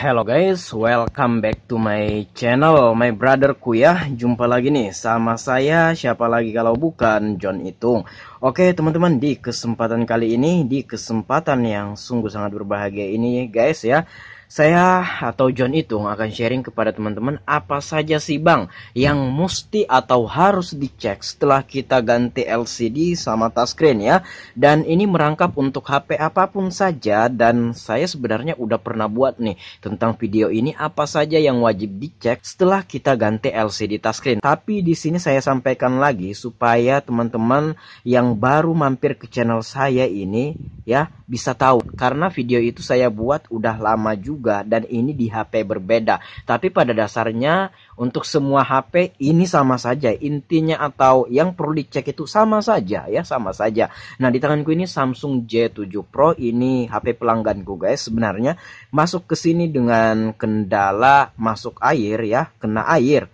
Hello guys, welcome back to my channel, my brotherku ya. Jumpa lagi nih sama saya, siapa lagi kalau bukan John Itung. Oke teman-teman, di kesempatan kali ini, di kesempatan yang sungguh sangat berbahagia ini guys ya, saya atau John Itung akan sharing kepada teman-teman apa saja sih bang yang mesti atau harus dicek setelah kita ganti LCD sama touchscreen ya. Dan ini merangkap untuk HP apapun saja, dan saya sebenarnya udah pernah buat nih tentang video ini apa saja yang wajib dicek setelah kita ganti LCD touchscreen. Tapi di sini saya sampaikan lagi supaya teman-teman yang baru mampir ke channel saya ini ya bisa tahu, karena video itu saya buat udah lama juga dan ini di HP berbeda. Tapi pada dasarnya untuk semua HP ini sama saja intinya, atau yang perlu dicek itu sama saja ya, sama saja. Nah, di tanganku ini Samsung J7 Pro, ini HP pelangganku guys. Sebenarnya masuk ke sini dengan kendala masuk air ya, kena air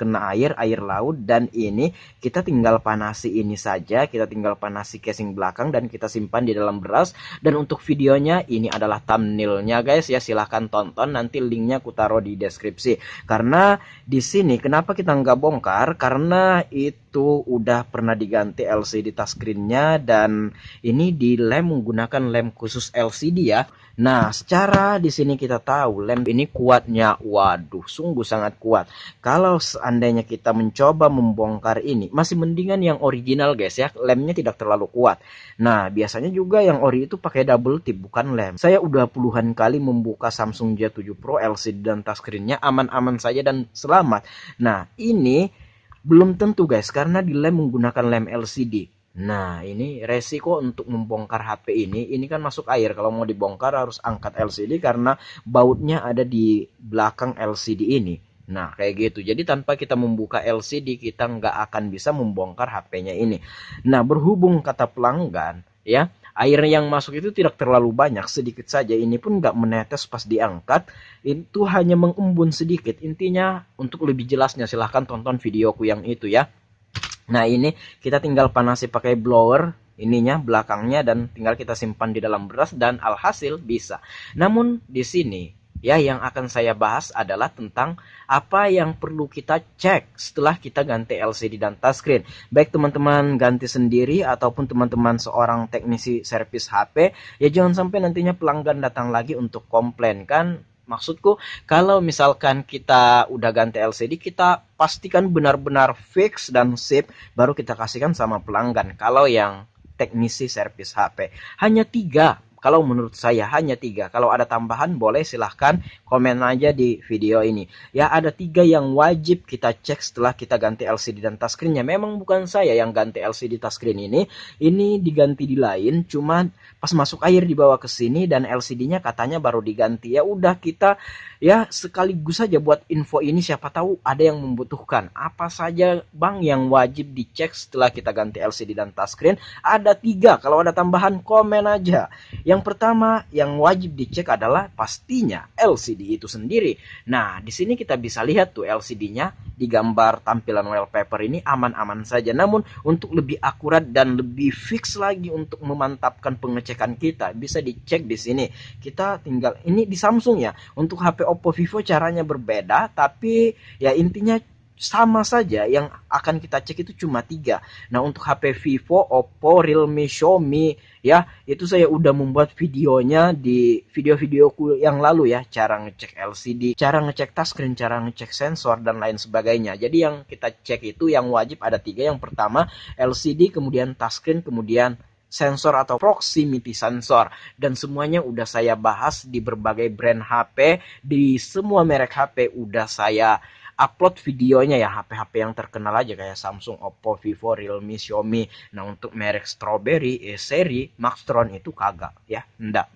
laut, dan ini kita tinggal panasi ini saja, kita tinggal panasi casing belakang dan kita simpan di dalam beras. Dan untuk videonya ini adalah thumbnailnya guys ya, silahkan tonton, nanti linknya aku taruh di deskripsi. Karena di sini kenapa kita nggak bongkar, karena itu udah pernah diganti LCD touchscreen-nya dan ini dilem menggunakan lem khusus LCD ya. Nah, secara di sini kita tahu lem ini kuatnya, waduh, sungguh sangat kuat. Kalau seandainya kita mencoba membongkar ini, masih mendingan yang original guys ya, lemnya tidak terlalu kuat. Nah, biasanya juga yang ori itu pakai double tip, bukan lem. Saya udah puluhan kali membuka Samsung J7 Pro LCD dan touchscreen-nya aman-aman saja dan selamat. Nah, ini belum tentu guys, karena dilem menggunakan lem LCD. Nah, ini resiko untuk membongkar HP ini kan masuk air. Kalau mau dibongkar harus angkat LCD karena bautnya ada di belakang LCD ini. Nah, kayak gitu. Jadi tanpa kita membuka LCD, kita nggak akan bisa membongkar HP-nya ini. Nah, berhubung kata pelanggan, ya, air yang masuk itu tidak terlalu banyak, sedikit saja. Ini pun nggak menetes pas diangkat, itu hanya mengembun sedikit. Intinya, untuk lebih jelasnya silahkan tonton videoku yang itu ya. Nah, ini kita tinggal panasi pakai blower ininya belakangnya dan tinggal kita simpan di dalam beras dan alhasil bisa. Namun di sini ya yang akan saya bahas adalah tentang apa yang perlu kita cek setelah kita ganti LCD dan touchscreen. Baik teman-teman ganti sendiri ataupun teman-teman seorang teknisi servis HP, ya jangan sampai nantinya pelanggan datang lagi untuk komplain kan. Maksudku, kalau misalkan kita udah ganti LCD, kita pastikan benar-benar fix dan sip, baru kita kasihkan sama pelanggan. Kalau yang teknisi servis HP, hanya 3. Kalau menurut saya hanya 3. Kalau ada tambahan boleh silahkan komen aja di video ini. Ya, ada 3 yang wajib kita cek setelah kita ganti LCD dan touchscreen-nya. Memang bukan saya yang ganti LCD touchscreen ini diganti di lain. Cuma pas masuk air dibawa ke sini dan LCD-nya katanya baru diganti. Ya udah, kita ya sekaligus saja buat info ini, siapa tahu ada yang membutuhkan. Apa saja bang yang wajib dicek setelah kita ganti LCD dan touchscreen? Ada 3. Kalau ada tambahan komen aja. Yang pertama yang wajib dicek adalah pastinya LCD itu sendiri. Nah, di sini kita bisa lihat tuh LCD-nya di gambar tampilan wallpaper ini aman-aman saja. Namun untuk lebih akurat dan lebih fix lagi untuk memantapkan pengecekan kita, bisa dicek di sini. Kita tinggal ini di Samsung ya. Untuk HP Oppo, Vivo caranya berbeda, tapi ya intinya sama saja. Yang akan kita cek itu cuma 3. Nah, untuk HP Vivo, Oppo, Realme, Xiaomi ya, itu saya udah membuat videonya di video-videoku yang lalu ya, cara ngecek LCD, cara ngecek touchscreen, cara ngecek sensor dan lain sebagainya. Jadi yang kita cek itu yang wajib ada 3. Yang pertama LCD, kemudian touchscreen, kemudian sensor atau proximity sensor, dan semuanya udah saya bahas di berbagai brand HP, di semua merek HP udah saya upload videonya ya. HP-HP yang terkenal aja kayak Samsung, Oppo, Vivo, Realme, Xiaomi. Nah, untuk merek Strawberry, seri, Maxtron itu kagak ya, enggak.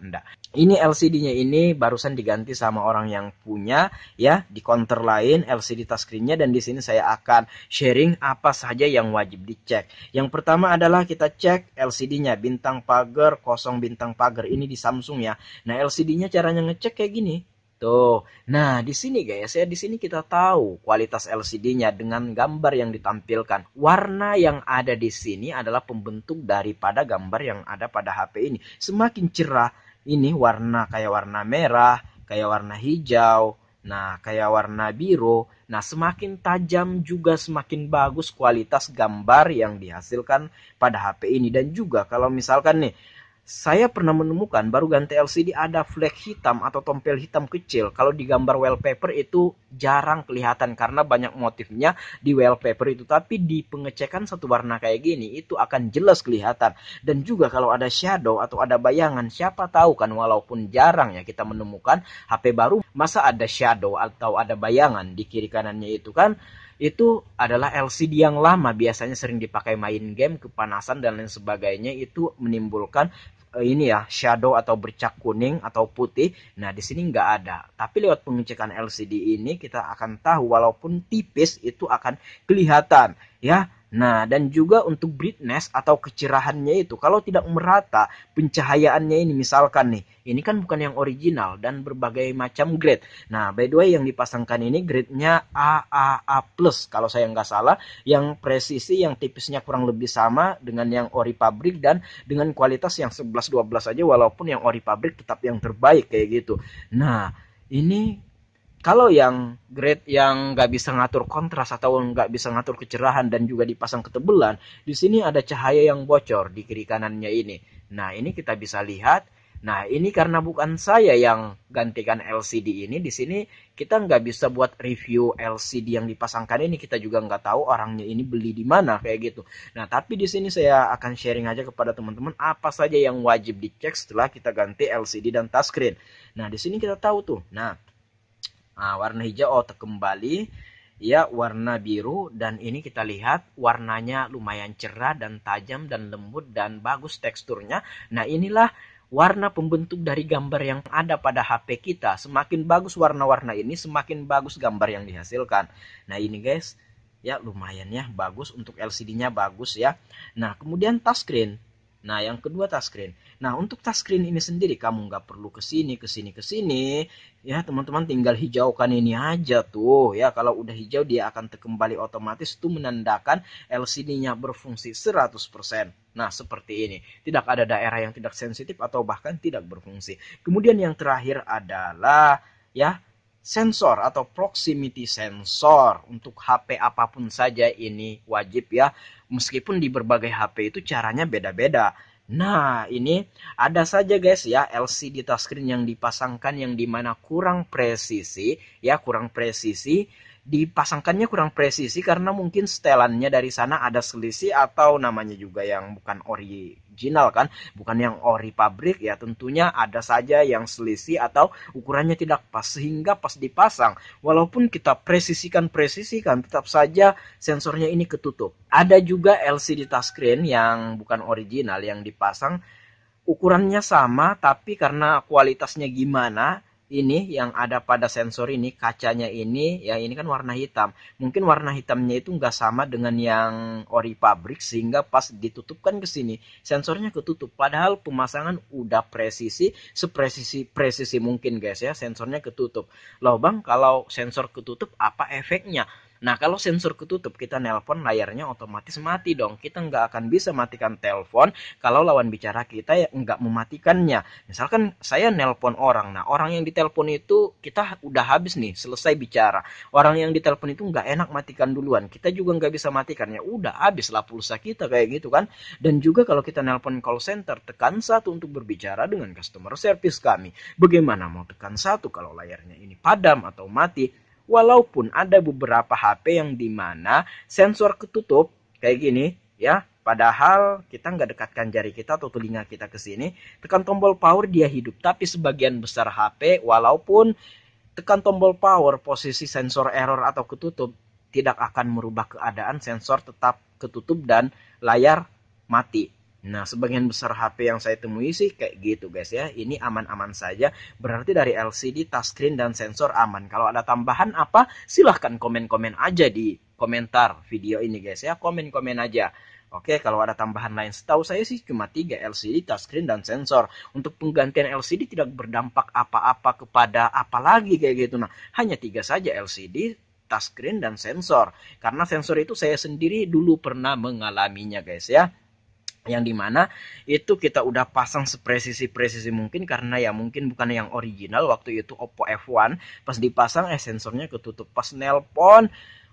Ini LCD-nya ini barusan diganti sama orang yang punya ya, di counter lain LCD touchscreen-nya, dan di sini saya akan sharing apa saja yang wajib dicek. Yang pertama adalah kita cek LCD-nya, bintang pagar, kosong bintang pagar, ini di Samsung ya. Nah, LCD-nya caranya ngecek kayak gini. Tuh. Nah, di sini guys ya, di sini kita tahu kualitas LCD-nya dengan gambar yang ditampilkan. Warna yang ada di sini adalah pembentuk daripada gambar yang ada pada HP ini. Semakin cerah ini warna kayak warna merah, kayak warna hijau, Nah, kayak warna biru. Nah, semakin tajam juga semakin bagus kualitas gambar yang dihasilkan pada HP ini. Dan juga kalau misalkan nih, saya pernah menemukan baru ganti LCD ada flek hitam atau tompel hitam kecil. Kalau di gambar wallpaper itu jarang kelihatan karena banyak motifnya di wallpaper itu. Tapi di pengecekan satu warna kayak gini itu akan jelas kelihatan. Dan juga kalau ada shadow atau ada bayangan, siapa tahu kan walaupun jarang ya kita menemukan HP baru masa ada shadow atau ada bayangan di kiri kanannya itu kan. Itu adalah LCD yang lama, biasanya sering dipakai main game, kepanasan dan lain sebagainya, itu menimbulkan ini ya shadow atau bercak kuning atau putih. Nah, di sini nggak ada. Tapi lewat pengecekan LCD ini kita akan tahu walaupun tipis itu akan kelihatan ya. Nah, dan juga untuk brightness atau kecerahannya itu kalau tidak merata pencahayaannya ini misalkan nih, ini kan bukan yang original dan berbagai macam grade. Nah, by the way yang dipasangkan ini grade-nya AAA+, kalau saya nggak salah, yang presisi yang tipisnya kurang lebih sama dengan yang ori pabrik dan dengan kualitas yang 11-12 aja walaupun yang ori pabrik tetap yang terbaik kayak gitu. Nah, ini kalau yang grade yang nggak bisa ngatur kontras atau nggak bisa ngatur kecerahan dan juga dipasang ketebalan, di sini ada cahaya yang bocor di kiri kanannya ini. Nah, ini kita bisa lihat. Nah, ini karena bukan saya yang gantikan LCD ini, di sini kita nggak bisa buat review LCD yang dipasangkan ini. Kita juga nggak tahu orangnya ini beli di mana kayak gitu. Nah, tapi di sini saya akan sharing aja kepada teman-teman apa saja yang wajib dicek setelah kita ganti LCD dan touchscreen. Nah, di sini kita tahu tuh. Nah, warna hijau kembali ya, warna biru, dan ini kita lihat warnanya lumayan cerah dan tajam dan lembut dan bagus teksturnya. Nah, inilah warna pembentuk dari gambar yang ada pada HP kita. Semakin bagus warna-warna ini, semakin bagus gambar yang dihasilkan. Nah, ini guys, ya lumayan ya bagus untuk LCD-nya bagus ya. Nah, kemudian touchscreen. Nah, yang kedua touchscreen. Nah, untuk touchscreen ini sendiri kamu nggak perlu ke sini, ke sini, ke sini. Ya, teman-teman tinggal hijaukan ini aja tuh. Ya, kalau udah hijau dia akan terkembali otomatis. Itu menandakan LCD-nya berfungsi 100%. Nah, seperti ini. Tidak ada daerah yang tidak sensitif atau bahkan tidak berfungsi. Kemudian yang terakhir adalah ya sensor atau proximity sensor. Untuk HP apapun saja ini wajib ya. Meskipun di berbagai HP itu caranya beda-beda. Nah, ini ada saja guys ya LCD touchscreen yang dipasangkan yang dimana kurang presisi ya, kurang presisi. Dipasangkannya kurang presisi karena mungkin setelannya dari sana ada selisih atau namanya juga yang bukan original kan, bukan yang ori pabrik ya, tentunya ada saja yang selisih atau ukurannya tidak pas sehingga pas dipasang walaupun kita presisikan tetap saja sensornya ini ketutup. Ada juga LCD touchscreen yang bukan original yang dipasang ukurannya sama tapi karena kualitasnya gimana, ini yang ada pada sensor ini kacanya ini ya, ini kan warna hitam, mungkin warna hitamnya itu nggak sama dengan yang ori pabrik sehingga pas ditutupkan ke sini sensornya ketutup padahal pemasangan udah presisi sepresisi mungkin guys ya, sensornya ketutup. Loh bang, kalau sensor ketutup apa efeknya? Nah, kalau sensor ketutup kita nelpon layarnya otomatis mati dong. Kita nggak akan bisa matikan telepon kalau lawan bicara kita ya nggak mematikannya. Misalkan saya nelpon orang, nah orang yang ditelepon itu kita udah habis nih selesai bicara. Orang yang ditelepon itu nggak enak matikan duluan. Kita juga nggak bisa matikannya. Udah habis lah pulsa kita kayak gitu kan. Dan juga kalau kita nelpon call center, tekan 1 untuk berbicara dengan customer service kami. Bagaimana mau tekan 1 kalau layarnya ini padam atau mati? Walaupun ada beberapa HP yang dimana sensor ketutup kayak gini ya, padahal kita nggak dekatkan jari kita atau telinga kita ke sini, tekan tombol power dia hidup. Tapi sebagian besar HP walaupun tekan tombol power posisi sensor error atau ketutup tidak akan merubah keadaan, sensor tetap ketutup dan layar mati. Nah, sebagian besar HP yang saya temui sih kayak gitu guys ya. Ini aman-aman saja. Berarti dari LCD, touchscreen, dan sensor aman. Kalau ada tambahan apa, silahkan komen-komen aja di komentar video ini guys ya. Komen-komen aja. Oke, kalau ada tambahan lain, setahu saya sih cuma 3, LCD, touchscreen, dan sensor. Untuk penggantian LCD tidak berdampak apa-apa kepada apa lagi kayak gitu. Nah, hanya 3 saja, LCD, touchscreen, dan sensor. Karena sensor itu saya sendiri dulu pernah mengalaminya guys ya. yang dimana itu kita udah pasang sepresisi mungkin, karena ya mungkin bukan yang original. Waktu itu Oppo F1 pas dipasang sensornya ketutup. Pas nelpon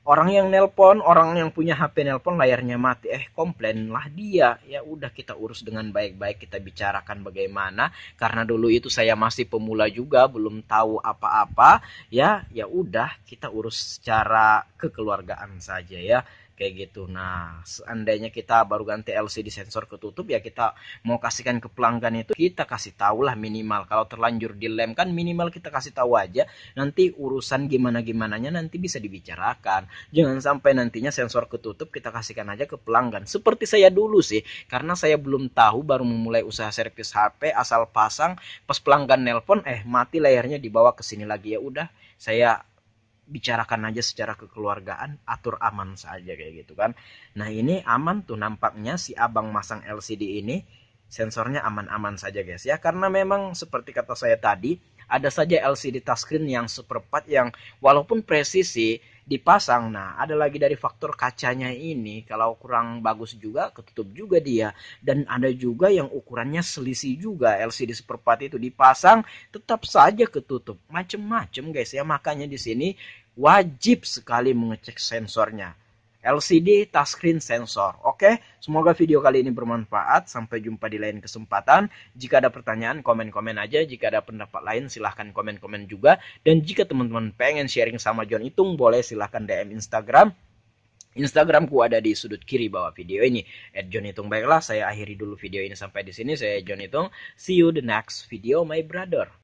orang yang punya HP nelpon, layarnya mati, komplain lah dia. Ya udah, kita urus dengan baik-baik, kita bicarakan bagaimana, karena dulu itu saya masih pemula juga, belum tahu apa-apa. Ya udah, kita urus secara kekeluargaan saja ya, kayak gitu. Nah, seandainya kita baru ganti LCD sensor ketutup, ya kita mau kasihkan ke pelanggan itu, kita kasih tahu lah minimal. Kalau terlanjur dilem kan minimal kita kasih tahu aja. Nanti urusan gimana-gimananya nanti bisa dibicarakan. Jangan sampai nantinya sensor ketutup kita kasihkan aja ke pelanggan. Seperti saya dulu sih, karena saya belum tahu, baru memulai usaha servis HP, asal pasang, pas pelanggan nelpon, mati layarnya, dibawa ke sini lagi. Ya udah, saya bicarakan aja secara kekeluargaan, atur aman saja kayak gitu kan. Nah, ini aman tuh nampaknya si abang masang LCD ini, sensornya aman-aman saja guys ya, karena memang seperti kata saya tadi, ada saja LCD touchscreen yang seperempat yang walaupun presisi dipasang, nah ada lagi dari faktor kacanya ini, kalau kurang bagus juga ketutup juga dia. Dan ada juga yang ukurannya selisih juga, LCD seperempat itu dipasang tetap saja ketutup, macem-macem guys ya. Makanya di sini wajib sekali mengecek sensornya. LCD touchscreen sensor. Oke, semoga video kali ini bermanfaat. Sampai jumpa di lain kesempatan. Jika ada pertanyaan, komen-komen aja. Jika ada pendapat lain, silahkan komen-komen juga. Dan jika teman-teman pengen sharing sama John Itung, boleh silahkan DM Instagram. Instagramku ada di sudut kiri bawah video ini, @John_Itung. Baiklah, saya akhiri dulu video ini sampai di sini. Saya John Itung. See you the next video, my brother.